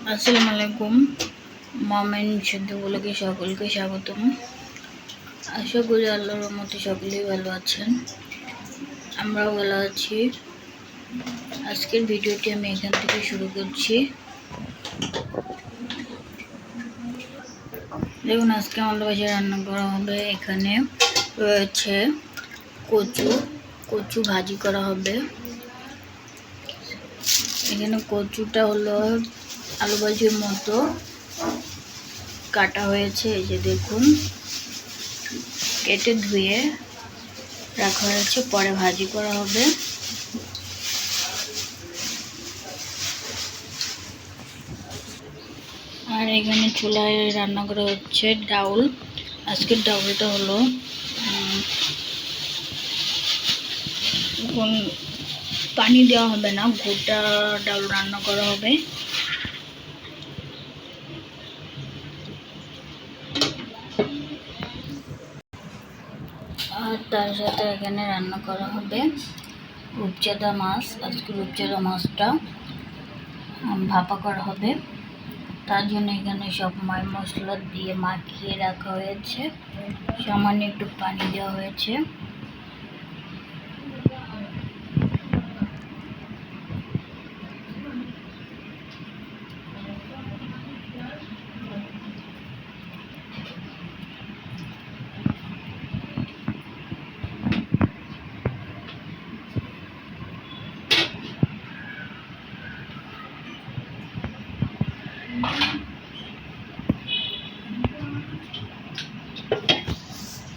আসসালামু আলাইকুম। মামেন সিদ্ধু বলে সকলকে স্বাগতম। আশা করি আল্লাহর রহমতে সকলেই ভালো আছেন, আমরাও ভালো আছি। আজকের ভিডিওটি আমি এখান থেকে শুরু করছি। দেখুন, আজকে আমাদের বাসায় রান্না করা হবে। এখানে রয়েছে কচু ভাজি করা হবে। এখানে কচুটা হলো আলু ভাজির মতো কাটা হয়েছে। এই যে দেখুন, কেটে ধুয়ে রাখা হয়েছে, পরে ভাজি করা হবে। আর এখানে চুলায় রান্না করা হচ্ছে ডাউল। আজকের ডাউলটা হলো এখন পানি দেওয়া হবে না, গোটা ডাউল রান্না করা হবে। আর তার সাথে এখানে রান্না করা হবে রূপচাঁদা মাছ। আজকে রূপচাঁদা মাছটা ভাপা করা হবে। তার জন্য এখানে সব মশলা দিয়ে মাখিয়ে রাখা হয়েছে, সামান্য একটু পানি দেওয়া হয়েছে।